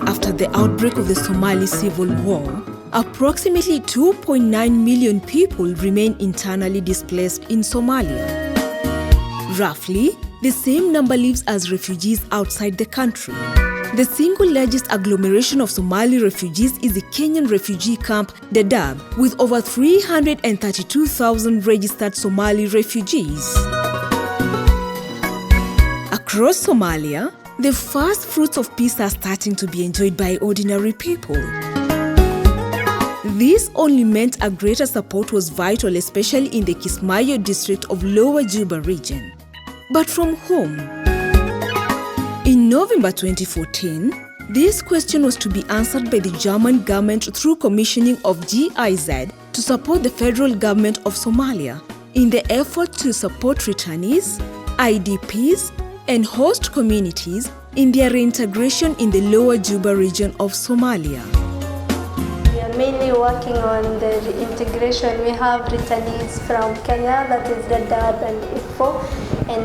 After the outbreak of the Somali civil war, approximately 2.9 million people remain internally displaced in Somalia. Roughly, the same number lives as refugees outside the country. The single largest agglomeration of Somali refugees is the Kenyan refugee camp, Dadaab, with over 332,000 registered Somali refugees. Across Somalia, the first fruits of peace are starting to be enjoyed by ordinary people. This only meant a greater support was vital, especially in the Kismayo district of Lower Juba region. But from whom? In November 2014, this question was to be answered by the German government through commissioning of GIZ to support the federal government of Somalia in the effort to support returnees, IDPs, and host communities in their reintegration in the Lower Juba region of Somalia. We are mainly working on the reintegration. We have returnees from Kenya, that is Dadaab and Ifo, and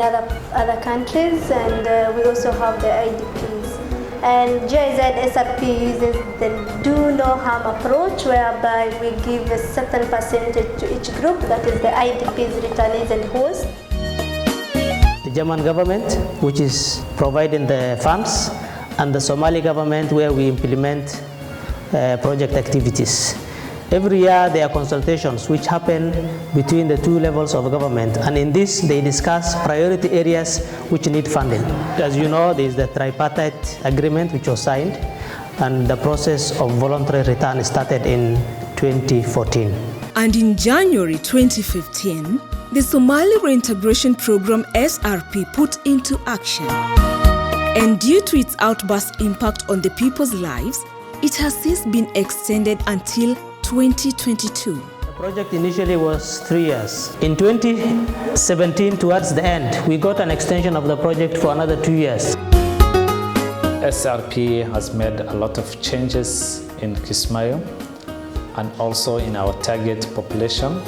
other countries, and we also have the IDPs. And GIZ SRP uses the do no harm approach, whereby we give a certain percentage to each group, that is the IDPs, returnees, and hosts. The German government, which is providing the funds, and the Somali government, where we implement project activities. Every year there are consultations which happen between the two levels of government, and in this they discuss priority areas which need funding. As you know, there is the tripartite agreement which was signed, and the process of voluntary return started in 2014. And in January 2015, the Somali Reintegration Program SRP put into action. And due to its outburst impact on the people's lives, it has since been extended until 2022. The project initially was 3 years. In 2017, towards the end, we got an extension of the project for another 2 years. SRP has made a lot of changes in Kismayo and also in our target population.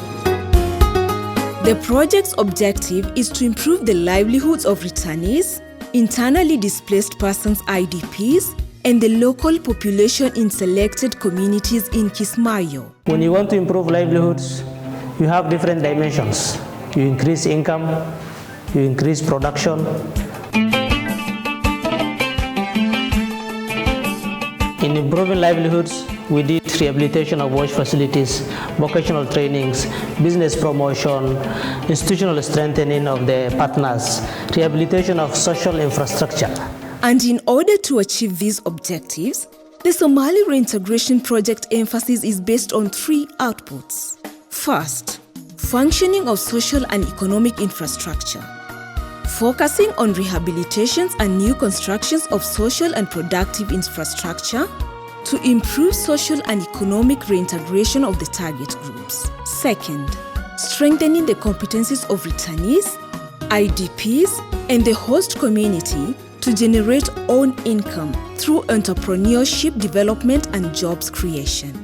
The project's objective is to improve the livelihoods of returnees, internally displaced persons IDPs, and the local population in selected communities in Kismayo. When you want to improve livelihoods, you have different dimensions. You increase income, you increase production. In improving livelihoods, we did rehabilitation of wash facilities, vocational trainings, business promotion, institutional strengthening of the partners, rehabilitation of social infrastructure. And in order to achieve these objectives, the Somali Reintegration Project emphasis is based on 3 outputs. First, functioning of social and economic infrastructure, focusing on rehabilitations and new constructions of social and productive infrastructure to improve social and economic reintegration of the target groups. Second, strengthening the competencies of returnees, IDPs, and the host community to generate own income through entrepreneurship development and jobs creation.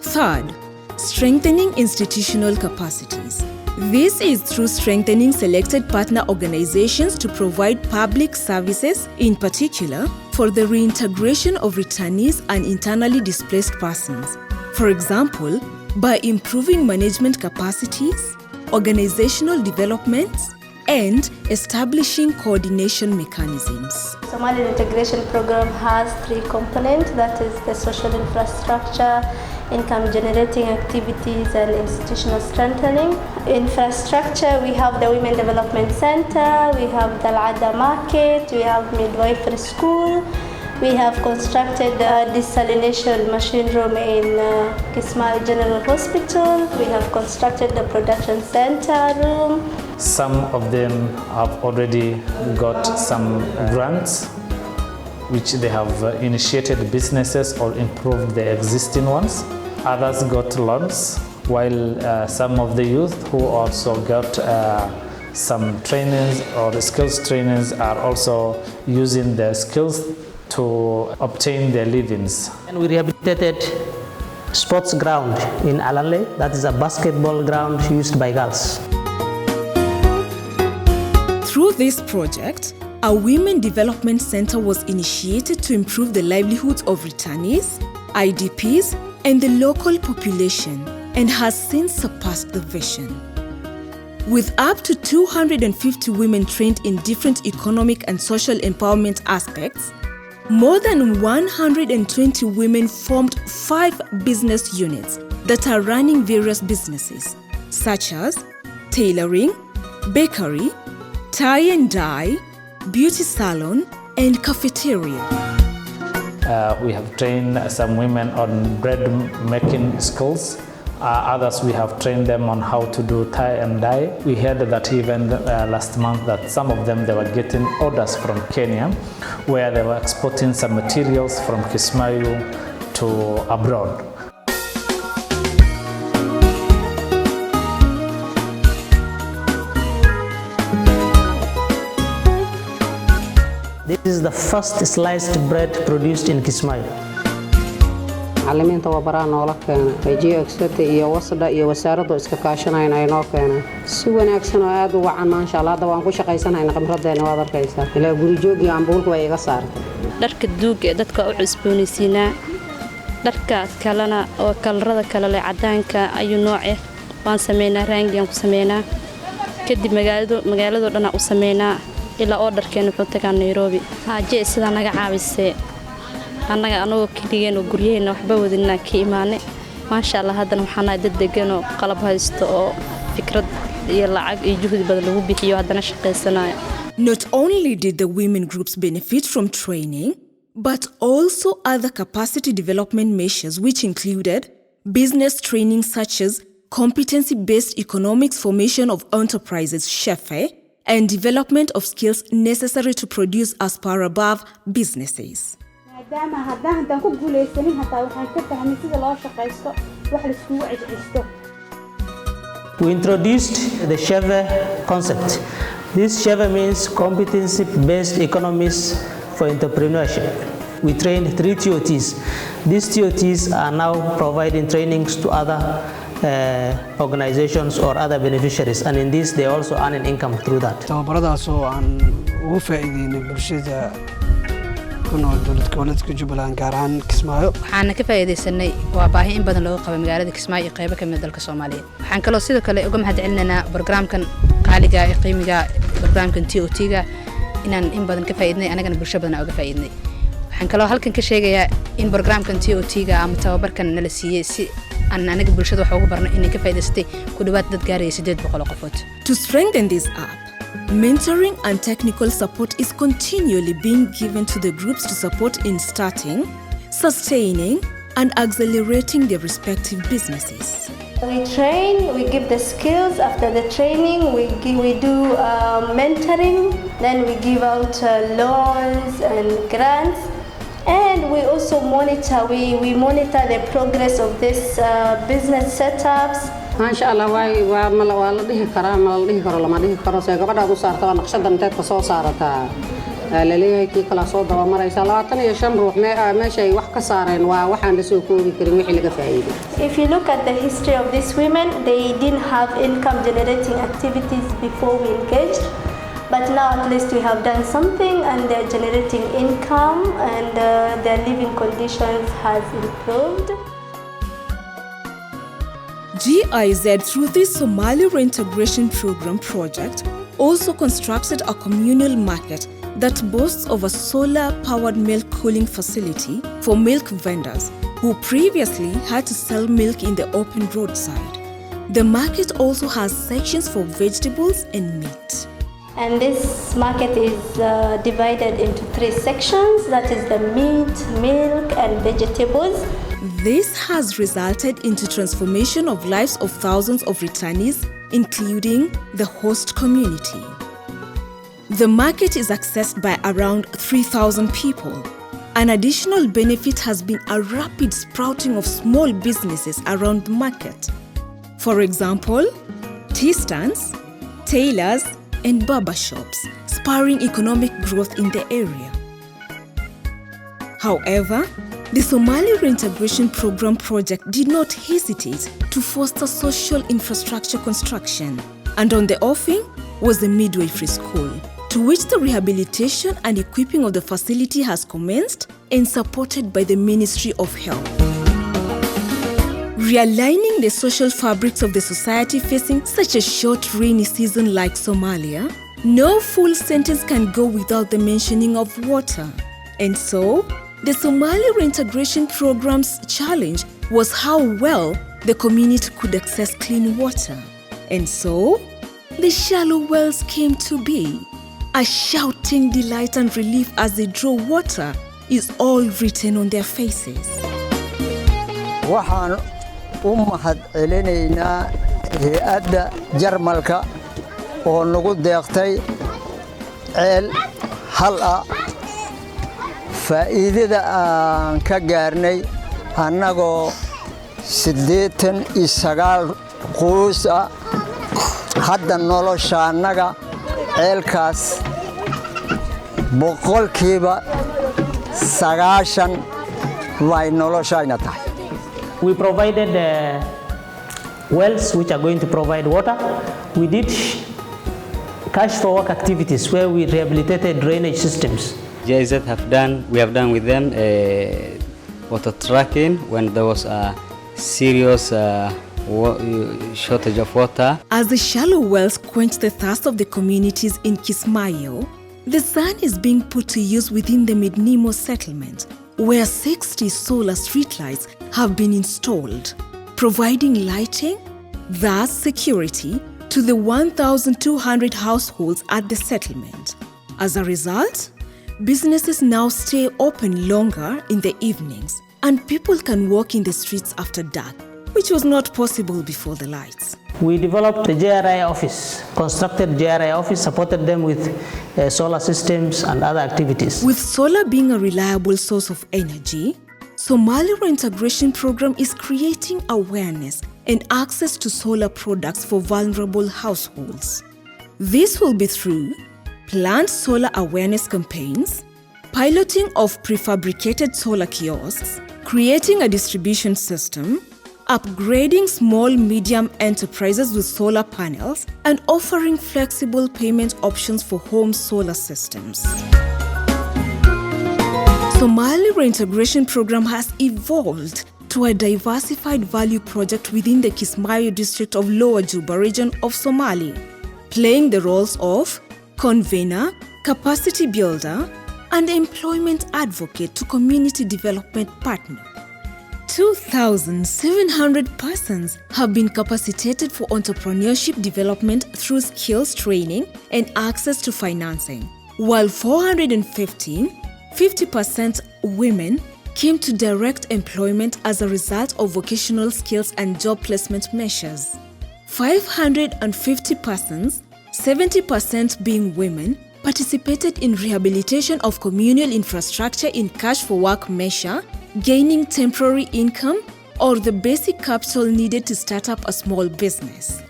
Third, strengthening institutional capacities. This is through strengthening selected partner organizations to provide public services, in particular, for the reintegration of returnees and internally displaced persons. For example, by improving management capacities, organizational development, and establishing coordination mechanisms. Somali Reintegration Program has 3 components, that is the social infrastructure, income generating activities, and institutional strengthening. Infrastructure, we have the Women Development Center, we have the Al-Ada Market, we have midwifery school, we have constructed a desalination machine room in Kismayo General Hospital, we have constructed the production center room, Some of them have already got some grants which they have initiated businesses or improved the existing ones. Others got loans, while some of the youth who also got some trainings or skills trainings are also using their skills to obtain their livings. And we rehabilitated sports ground in Alanle, that is a basketball ground used by girls. Through this project, a Women Development Center was initiated to improve the livelihoods of returnees, IDPs, and the local population, and has since surpassed the vision. With up to 250 women trained in different economic and social empowerment aspects, more than 120 women formed 5 business units that are running various businesses, such as tailoring, bakery, tie and dye, beauty salon, and cafeteria. We have trained some women on bread making skills. Others we have trained them on how to do tie and dye. We heard that even last month that some of them they were getting orders from Kenya, where they were exporting some materials from Kismayu to abroad. This is the first sliced bread produced in Kismayo. macallimiinta wabaraa noola keena GXT iyo wasada iyo wasaaradda iska kaashanayna ay noo keenay si wanaagsan oo aad u wacan maasha Allah hadda waan ku shaqaysanaynaa khibraddeena waad arkaysaa ilaa guri joogi aan buulka way iga saartay dharka duug ee dadka u cusboonaysiinaa dharka kalena oo kalarada kale leh cadaanka ayu nooc ah waan sameeynaa raangiyan ku sameeynaa kadib magaalada dhan u sameeynaa ilaa oo dharkeena wuxuu tagaa Nairobi haaje sida naga caawisay anagoo kaligeena guryaheena waxba wadinaa ka iimaane maasha Allah hadana waxaan dad degan oo qalab haysto oo fikrad iyo lacag iyo juhdi badan lagu bixiyo hadana shaqeysanayo. Not only did the women groups benefit from training, but also other capacity development measures which included business training such as competency-based economics formation of enterprises (SHEFE) and development of skills necessary to produce as per above businesses. We introduced the SHEFE concept. This SHEFE means competency-based economics for entrepreneurship. We trained 3 TOTs. These TOTs are now providing trainings to other organizations or other beneficiaries, and in this they also earn an income through that. tababaradaas oo aan ugu faa'iideynay bulshada ku nool dowlad goboleedka Jubbaland gaar ahaan Kismaayo. waxaan ka faa'iideysanay waa baahi in badan loo qabo magaalada Kismaayo iyo qaybo ka mid ah dalka Soomaaliya. waxaan kaloo sidoo kale uga mahadcelinaynaa barnaamijkan qaaliga ee qiimiga barnaamijkan TOT-ga inaan in badan ka faa'iidnay anagana bulsho badan uga faa'iidnay. waxaan kaloo halkan ka sheegayaa in barnaamijkan TOT-ga ama tababarkan nala siiyay si anaga bulshada wax ugu barno inay ka faa'iideystay ku dhawaad dad gaaraya 800 qofood. To strengthen this app, mentoring and technical support is continually being given to the groups to support in starting, sustaining, and accelerating their respective businesses. We train, we give the skills. After the training, we do mentoring. Then we give out loans and grants. And we also monitor, we monitor the progress of this business setups. maasha Allah waa la dhihi karaa ma la dhihi karo lama dhihi karo say gabadha u saartaa naqshada inteed ka soo saarataa la leeyahay kii kala soo daba maraysa 25 ruux meesha ay wax ka saareen waa waxaan la soo koobi karin wixii laga faa'iiday. If you look at the history of these women, they didn't have income generating activities before we engaged. But now at least we have done something and they're generating income and their living conditions has improved. GIZ, through this Somali Reintegration Program project, also constructed a communal market that boasts of a solar-powered milk cooling facility for milk vendors who previously had to sell milk in the open roadside. The market also has sections for vegetables and meat. And this market is divided into 3 sections, that is the meat, milk and vegetables. This has resulted into transformation of lives of thousands of returnees including the host community. The market is accessed by around 3,000 people. An additional benefit has been a rapid sprouting of small businesses around the market. For example, tea stands, tailors, and barber shops, spurring economic growth in the area. However, the Somali Reintegration Program project did not hesitate to foster social infrastructure construction, and on the offing was the midwifery school, to which the rehabilitation and equipping of the facility has commenced and supported by the Ministry of Health. Realigning the social fabrics of the society facing such a short rainy season like Somalia, no full sentence can go without the mentioning of water. And so, the Somali Reintegration Program's challenge was how well the community could access clean water. And so, the shallow wells came to be. A shouting delight and relief as they draw water is all written on their faces. waxaan u mahad celinaynaa hay'adda Jarmalka oo nagu deeqtay ceel hal ah faa'iidada aan ka gaarnay annagoo 89 qoys ah hadda nolosha annaga ceelkaas boqolkiiba 90 way noloshayna tahay. We provided wells which are going to provide water. We did cash for work activities where we rehabilitated drainage systems. GIZ we have done with them water tracking when there was a serious shortage of water. As the shallow wells quench the thirst of the communities in Kismayo, the sun is being put to use within the Midnimo settlement, where 60 solar streetlights have been installed, providing lighting, thus security, to the 1,200 households at the settlement. As a result, businesses now stay open longer in the evenings, and people can walk in the streets after dark, which was not possible before the lights. We developed the JRI office, constructed JRI office, supported them with solar systems and other activities. With solar being a reliable source of energy, Somali Reintegration Program is creating awareness and access to solar products for vulnerable households. This will be through planned solar awareness campaigns, piloting of prefabricated solar kiosks, creating a distribution system, upgrading small-medium enterprises with solar panels, and offering flexible payment options for home solar systems. Somali Reintegration Program has evolved to a diversified value project within the Kismayo district of Lower Juba region of Somali, playing the roles of convener, capacity builder, and employment advocate to community development partner. 2,700 persons have been capacitated for entrepreneurship development through skills training and access to financing, while 415, 50% women, came to direct employment as a result of vocational skills and job placement measures. 550 persons, 70% being women, participated in rehabilitation of communal infrastructure in cash for work measure, gaining temporary income, or the basic capital needed to start up a small business.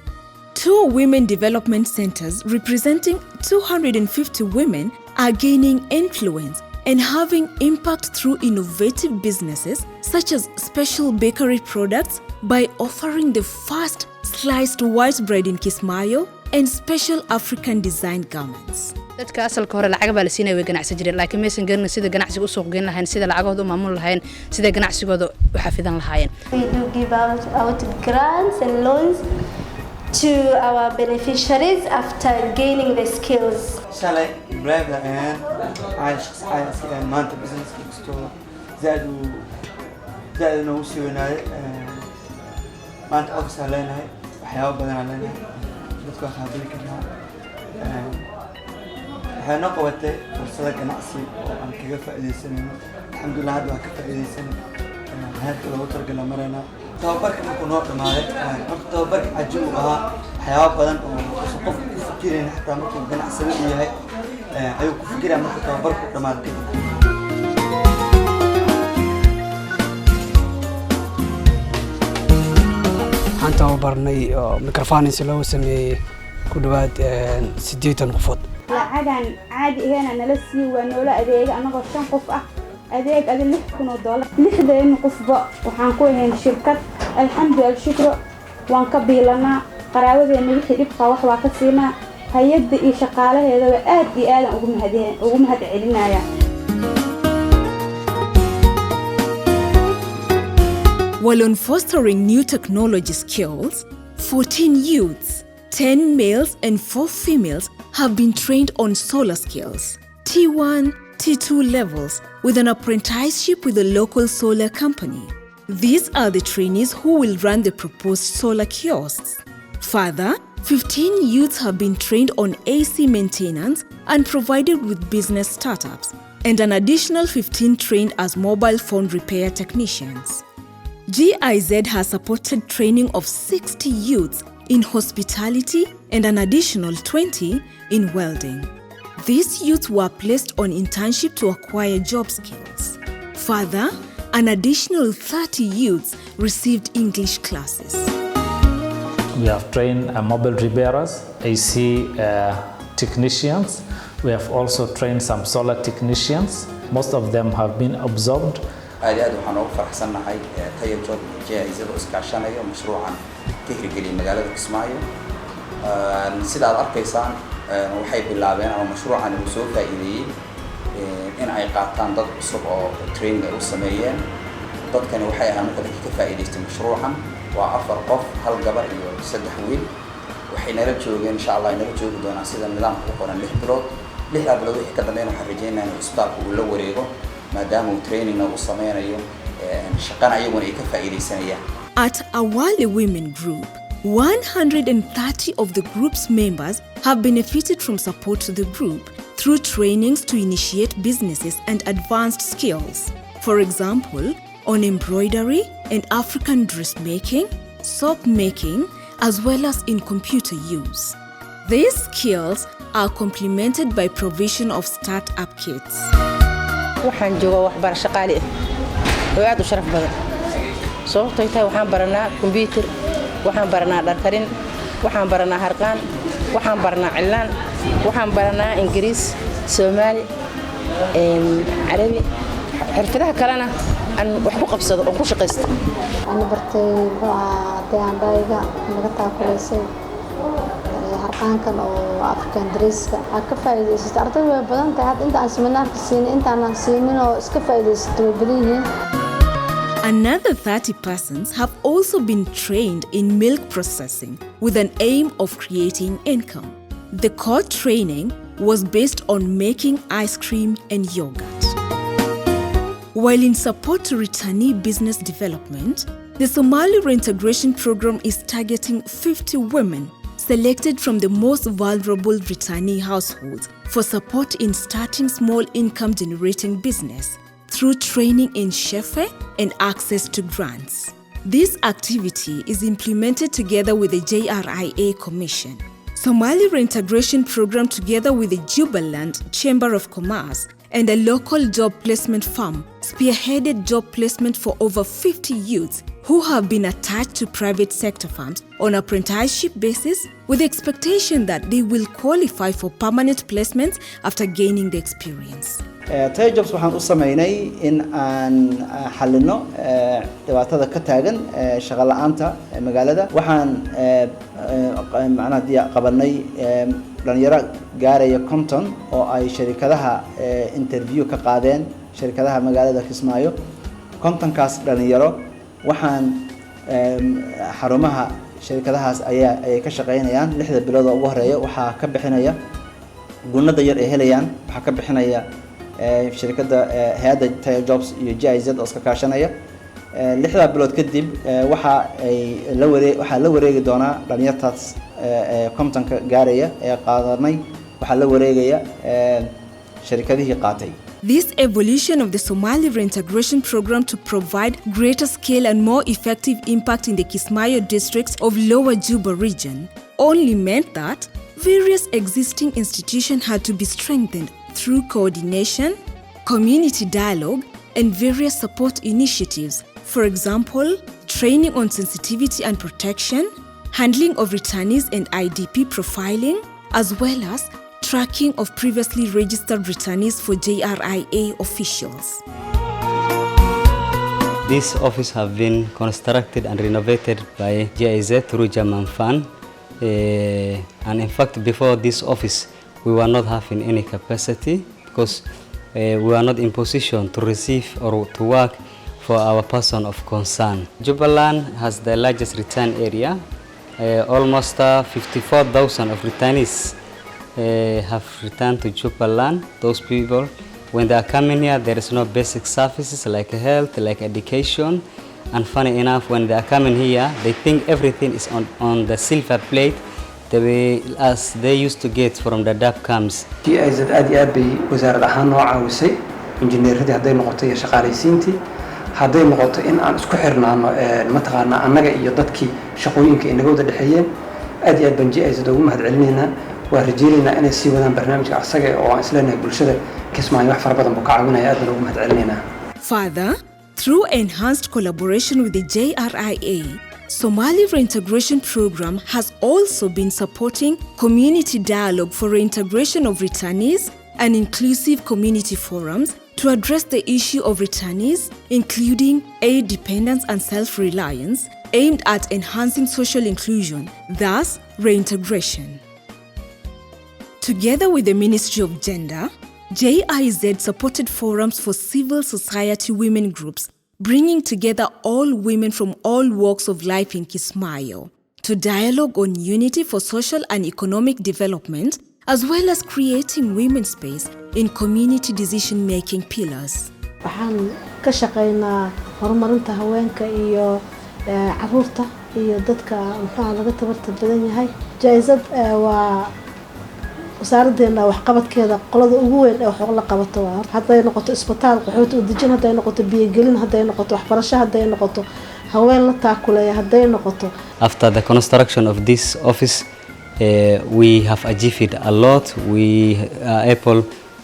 2 women development centers representing 250 women are gaining influence and having impact through innovative businesses such as special bakery products by offering the first sliced white bread in Kismayo and special African design garments. dadka asalka hore lacag baa la siinay way ganacsi jireen laakiin maysan garanin sida ganacsiga u suuq geyn lahayn sida lacagooda u maamul lahayn sida ganacsigooda u xafidan lahaayeen. We do give out grants and loans to our beneficiaries after gaining the skills. shalay ibraahim aan maanta business kastoo zaad noo sii wanaay maanta office aan leenahay waxyaabo badan aan leenahay dadka qaabili karnaa waxay noo qabatay fursado ganacsi oo aan kaga faa'iideysanayno alxamdulillah hadda waan ka faa'iideysanay heerka loogu talagalay marayna tababarka markuu noo dhamaaday marka tababarka cajiib ahaa waxyaabo badan oo uusan qof ku fikirayn xataa markuu ganacsada u yahay ayuu ku fikiraa marka tababarku dhammaado kadib. waxaan tababarnay oo microfinance loo sameeyey ku dhawaad 8 qofood. lacagan caadi ahayn nala sii waa noola adeega anagoo 5 qof ah adeeg adi $6,000 lixdeen qofba waxaan ku ahayn shirkad alxamdulillah shukro waan ka biilanaa qaraawadeena wixii dhibka wax waa ka siinaa hay'adda iyo shaqaalaheeda aad iyo aad ugu mahadcelinaya. While on fostering new technology skills, 14 youths, 10 males and 4 females have been trained on solar skills, T1, T2 levels, with an apprenticeship with a local solar company. These are the trainees who will run the proposed solar kiosks. Further, 15 youths have been trained on AC maintenance and provided with business startups, and an additional 15 trained as mobile phone repair technicians. GIZ has supported training of 60 youths in hospitality and an additional 20 in welding. These youths were placed on internship to acquire job skills. Further, an additional 30 youths received English classes. We have trained mobile repairers, AC technicians. We have also trained some solar technicians. Most of them have been absorbed. aad waxaan ugu faraxsanahay tayo job jaayizada oo iskaashanayo mashruucan ka hirgeliyay magaalada Kismaayo sida aad arkaysaan waxay bilaabeen ama mashruucan uu soo faa'iideeyay in ay qaataan dad cusub oo training u sameeyeen dadkani waxay ahaan marka ka faa'iideystay mashruucan waa 4 qof hal gabar iyo 3 wiil waxay nala joogeen insha Allah nala joogi doonaan sida nidaamka u qoran 6 bilood wixii ka dambeeyay waxaan rajaynaynaa in isbitaalku uu la wareego maadaama uu training u sameynayo shaqana ayaguna ay ka faa'iideysanayaan. At Awali Women Group, 130 of the group's members have benefited from support to the group through trainings to initiate businesses and advanced skills. For example, on embroidery and African dressmaking, soap making, as well as in computer use. These skills are complemented by provision of start-up kits. waxaan joogaa waxbarasho qaali ah oo aad u sharaf badan sababtoo tahay waxaan baranaa computer waxaan baranaa dhar karin waxaan baranaa harqaan waxaan baranaa cilaan waxaan baranaa ingiriis Somali Arabi xirfadaha kalena aan wax ku qabsado oo ku shaqeysto أنا برتي ديان بايغا نغتا كوليسي harqaankan oo African dresska ka faa'iideysto ardayda badan tahay inta aan seminaarka siin inta aan siinin oo iska faa'iideysto galiyin. Another 30 persons have also been trained in milk processing with an aim of creating income. The core training was based on making ice cream and yogurt. While in support to returnee business development, the Somali Reintegration Program is targeting 50 women selected from the most vulnerable returnee households for support in starting small income generating business through training in Shefe and access to grants. This activity is implemented together with the JRIA Commission. Somali Reintegration Program together with the Jubaland Chamber of Commerce and a local job placement firm spearheaded job placement for over 50 youths who have been attached to private sector firms on apprenticeship basis with the expectation that they will qualify for permanent placements after gaining the experience. Tayo jobs waxaan u sameynay in aan xalino dhibaatada ka taagan shaqo la'aanta magaalada waxaan macnaha qabanay dhalinyaro gaaraya 50 oo ay shirkadaha interview ka qaadeen shirkadaha magaalada Kismaayo 50 kaas dhalinyaro waxaan xarumaha shirkadahaas ay ka shaqeynayaan 6 bilood oo ugu horeeya waxa ka bixinaya gunada yar ee helayaan waxa ka bixinaya shirkadda hay'adda Tayo Jobs iyo GIZ oo iska kaashanaya 6 bilood kadib waxa la wareegi doona dhalinyartaas kontanka gaaraya ee qaadanay waxa la wareegaya shirkadihii qaatay. This evolution of the Somali Reintegration Program to provide greater scale and more effective impact in the Kismayo districts of Lower Juba region only meant that various existing institutions had to be strengthened through coordination, community dialogue, and various support initiatives. For example, training on sensitivity and protection, handling of returnees and IDP profiling, as well as tracking of previously registered returnees for JRIA officials. This office have been constructed and renovated by GIZ through German Fund. And in fact, before this office, we were not having any capacity because we were not in position to receive or to work for our person of concern. Jubaland has the largest return area. Almost 54,000 of returnees have returned to Jubaland. Those people, when they are coming here, there is no basic services like health, like education. And funny enough, when they are coming here, they think everything is on the silver plate, the way as they used to get from the DAP camps. GIZ aad iyo aad bay wasaarad ahaan noo caawisay injineeradii hadday noqoto iyo shaqaalaysiintii hadday noqoto in aan isku xirnaano mataqaanaa annaga iyo dadkii shaqooyinka inaga wada dhexeeyeen aad iyo aad baan GIZ ugu mahadcelinaynaa waa rajaynaynaa inay sii wadaan barnaamijka asaga oo aan isleenahay bulshada Kismaayo wax fara badan buu ka caawinaya aad baan ugu mahadcelinaynaa. Further, through enhanced collaboration with the JRIA, Somali Reintegration Program has also been supporting community dialogue for reintegration of returnees and inclusive community forums to address the issue of returnees, including aid dependence and self-reliance, aimed at enhancing social inclusion, thus reintegration. Together with the Ministry of Gender, JIZ supported forums for civil society women groups, bringing together all women from all walks of life in Kismayo to dialogue on unity for social and economic development, as well as creating women's space in community decision-making pillars. waxaan ka shaqeynaa horumarinta haweenka iyo caruurta iyo dadka maxaa laga tabarta badan yahay. JIZ waa wasaaraddeena wax qabadkeeda qolada ugu weyn ee wax la qabato waa hadday noqoto isbitaal qaxooti u dejin hadday noqoto biyo gelin hadday noqoto waxbarasho hadday noqoto haween la taakuleeya hadday noqoto. After the construction of this office, we have achieved a lot. We are able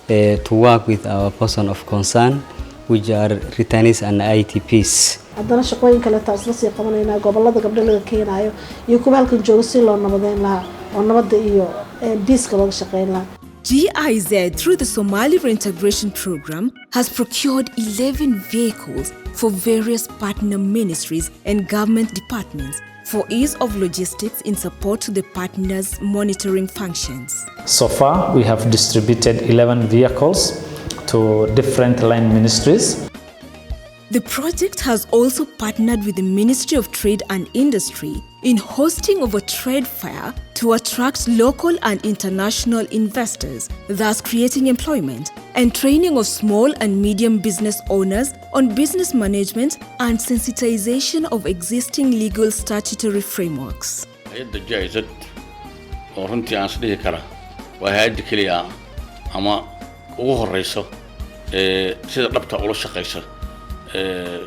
to work with our person of concern, which are returnees and ITPs. haddana shaqooyin kale taas la sii qabanaynaa gobolada gabdho laga keenayo iyo kuwa halkan jooga si loo nabadeyn lahaa oo nabadda iyo peace looga shaqeyn lahaa. GIZ, through the Somali Reintegration Program, has procured 11 vehicles for various partner ministries and government departments for ease of logistics in support to the partners' monitoring functions. So far, we have distributed 11 vehicles to different line ministries. The project has also partnered with the Ministry of Trade and Industry in hosting of a trade fair to attract local and international investors, thus creating employment and training of small and medium business owners on business management and sensitization of existing legal statutory frameworks. hay'adda GIZ oo runtii aan isdhihi kara waa hay'adda keliya ama ugu horeyso sida dhabta ula shaqeysa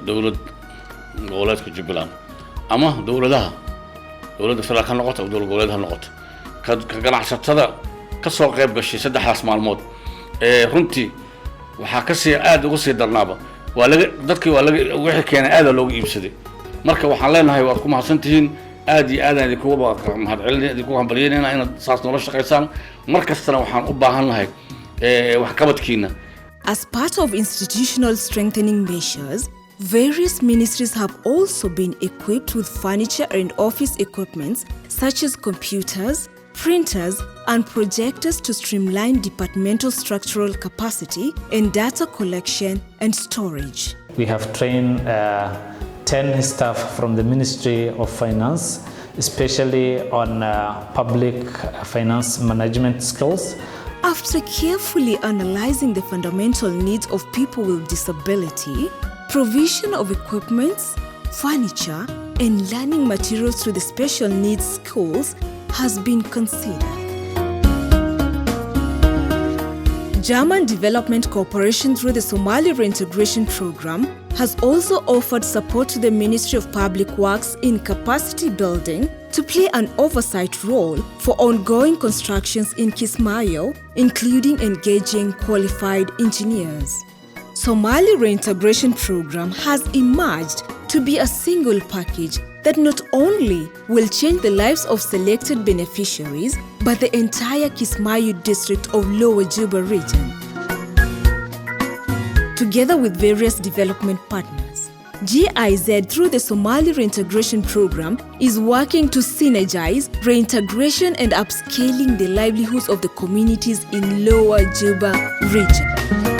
dowlad goboleedka Jubaland ama dowladda federaalka ha noqoto dowlad goboleedka ha noqoto ka ganacsatada ka soo qayb gashay saddexdaas maalmood runtii waxa ka sii aad ugu sii darnaaba waa laga dadkii waa laga wixii keenay aad loogu iibsaday marka waxaan leenahay waad ku mahadsantihiin aad iyo aad idinku mahadcelinayna idinku hambalyeynayna inaad saas nolol shaqeysaan markastana waxaan u baahanahay wax qabadkiina. As part of institutional strengthening measures, various ministries have also been equipped with furniture and office equipments such as computers, printers, and projectors to streamline departmental structural capacity in data collection and storage. We have trained 10 staff from the Ministry of Finance, especially on public finance management skills. After carefully analyzing the fundamental needs of people with disability, provision of equipments, furniture, and learning materials to the special needs schools has been considered. German Development Cooperation through the Somali Reintegration Program has also offered support to the Ministry of Public Works in capacity building to play an oversight role for ongoing constructions in Kismayo, including engaging qualified engineers. Somali Reintegration Program has emerged to be a single package that not only will change the lives of selected beneficiaries, but the entire Kismayo district of Lower Juba region. Together with various development partners, GIZ through the Somali Reintegration Program is working to synergize reintegration and upscaling the livelihoods of the communities in Lower Juba region.